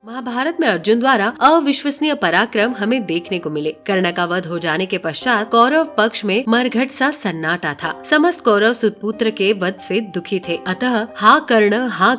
महाभारत में अर्जुन द्वारा अविश्वसनीय पराक्रम हमें देखने को मिले। कर्ण का वध हो जाने के पश्चात कौरव पक्ष में मरघट सा सन्नाटा था। समस्त कौरव सुतपुत्र के वध से दुखी थे। अतः हा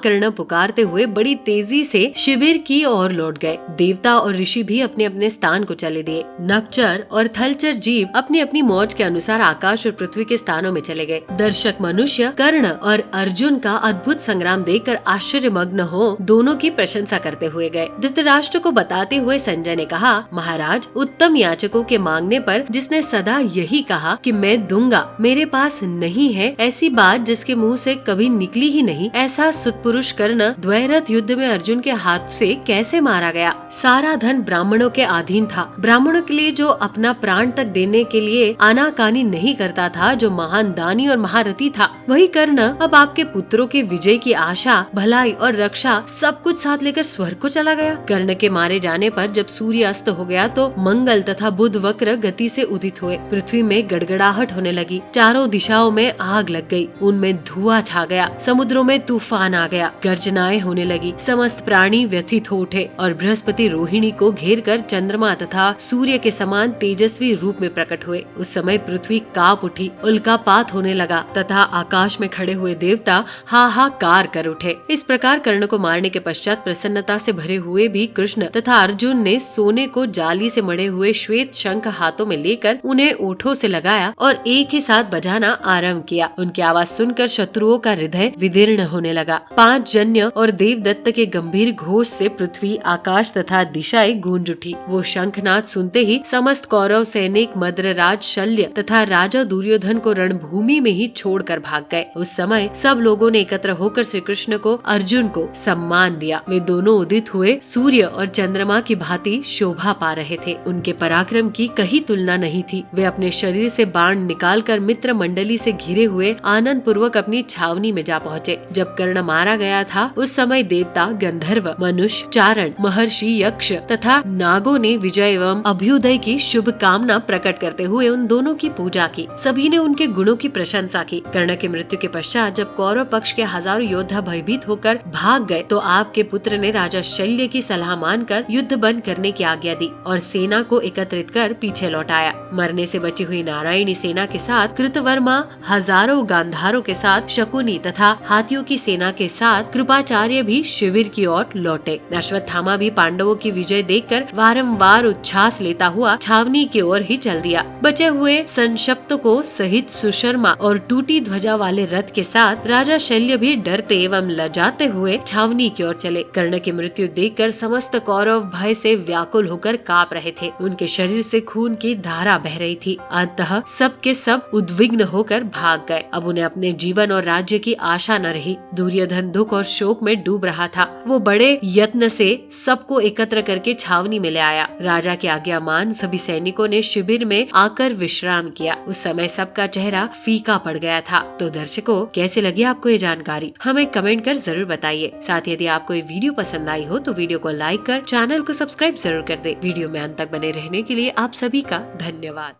कर्ण पुकारते हुए बड़ी तेजी से शिविर की ओर लौट गए। देवता और ऋषि भी अपने अपने स्थान को चले दिए। नभचर और थलचर जीव अपनी अपनी मौज के अनुसार आकाश और पृथ्वी के स्थानों में चले गए। दर्शक मनुष्य कर्ण और अर्जुन का अद्भुत संग्राम देखकर आश्चर्यमग्न हो दोनों की प्रशंसा करते हुए गए। धृतराष्ट्र को बताते हुए संजय ने कहा, महाराज, उत्तम याचकों के मांगने पर जिसने सदा यही कहा कि मैं दूंगा, मेरे पास नहीं है ऐसी बात जिसके मुंह से कभी निकली ही नहीं, ऐसा सुतपुरुष कर्ण द्वैरथ युद्ध में अर्जुन के हाथ से कैसे मारा गया? सारा धन ब्राह्मणों के अधीन था। ब्राह्मणों के लिए जो अपना प्राण तक देने के लिए आनाकानी नहीं करता था, जो महान दानी और महारथी था, वही कर्ण अब आपके पुत्रों के विजय की आशा, भलाई और रक्षा सब कुछ साथ लेकर स्वर्ग को चला गया। कर्ण के मारे जाने पर जब सूर्य अस्त हो गया तो मंगल तथा बुध वक्र गति से उदित हुए। पृथ्वी में गड़गड़ाहट होने लगी। चारों दिशाओं में आग लग गई। उनमें धुआं छा गया। समुद्रों में तूफान आ गया। गर्जनाएं होने लगी। समस्त प्राणी व्यथित हो उठे और बृहस्पति रोहिणी को घेर कर चंद्रमा तथा सूर्य के समान तेजस्वी रूप में प्रकट हुए। उस समय पृथ्वी कांप उठी। उल्कापात होने लगा तथा आकाश में खड़े हुए देवता हाहाकार कर उठे। इस प्रकार कर्ण को मारने के पश्चात प्रसन्नता से भरे हुए भी कृष्ण तथा अर्जुन ने सोने को जाली से मढ़े हुए श्वेत शंख हाथों में लेकर उन्हें ओठों से लगाया और एक ही साथ बजाना आरंभ किया। उनकी आवाज सुनकर शत्रुओं का हृदय विदीर्ण होने लगा। 5 जन्य और देवदत्त के गंभीर घोष से पृथ्वी, आकाश तथा दिशाएं गूंज उठी। वो शंखनाद सुनते ही समस्त कौरव सैनिक मद्रराज शल्य तथा राजा दुर्योधन को रणभूमि में ही छोड़कर भाग गए। उस समय सब लोगों ने एकत्र होकर श्री कृष्ण को, अर्जुन को सम्मान दिया। वे दोनों उदित हुए सूर्य और चंद्रमा की भांति शोभा पा रहे थे। उनके पराक्रम की कहीं तुलना नहीं थी। वे अपने शरीर से बाण निकालकर मित्र मंडली से घिरे हुए आनंद पूर्वक अपनी छावनी में जा पहुँचे। जब कर्ण मारा गया था उस समय देवता, गंधर्व, मनुष्य, चारण, महर्षि, यक्ष तथा नागों ने विजय एवं अभ्युदय की शुभ कामना प्रकट करते हुए उन दोनों की पूजा की। सभी ने उनके गुणों की प्रशंसा की। कर्ण की मृत्यु के पश्चात जब कौरव पक्ष के हजारों योद्धा भयभीत होकर भाग गए तो आपके पुत्र ने राजा शल्य की सलाह मानकर युद्ध बंद करने की आज्ञा दी और सेना को एकत्रित कर पीछे लौटाया। मरने से बची हुई नारायणी सेना के साथ कृतवर्मा, हजारों गांधारों के साथ शकुनी तथा हाथियों की सेना के साथ कृपाचार्य भी शिविर की ओर लौटे। अश्वत्थामा भी पांडवों की विजय देखकर वारंवार उच्छ्वास लेता हुआ छावनी की ओर ही चल दिया। बचे हुए संशप्त को सहित सुशर्मा और टूटी ध्वजा वाले रथ के साथ राजा शल्य भी डरते एवं लजाते हुए छावनी की ओर चले। कर्ण की मृत्यु देखकर समस्त कौरव भय से व्याकुल होकर कांप रहे थे। उनके शरीर से खून की धारा बह रही थी। अंततः सब के सब उद्विग्न होकर भाग गए। अब उन्हें अपने जीवन और राज्य की आशा न रही। दुर्योधन दुख और शोक में डूब रहा था। वो बड़े यत्न से सबको एकत्र करके छावनी में ले आया। राजा की आज्ञा मान सभी सैनिकों ने शिविर में आकर विश्राम किया। उस समय सबका चेहरा फीका पड़ गया था। तो दर्शकों, कैसे लगी आपको ये जानकारी? हमें कमेंट कर जरूर बताइए। साथ ही यदि आपको ये वीडियो पसंद आई हो तो वीडियो को लाइक कर चैनल को सब्सक्राइब जरूर कर दे। वीडियो में अंत तक बने रहने के लिए आप सभी का धन्यवाद।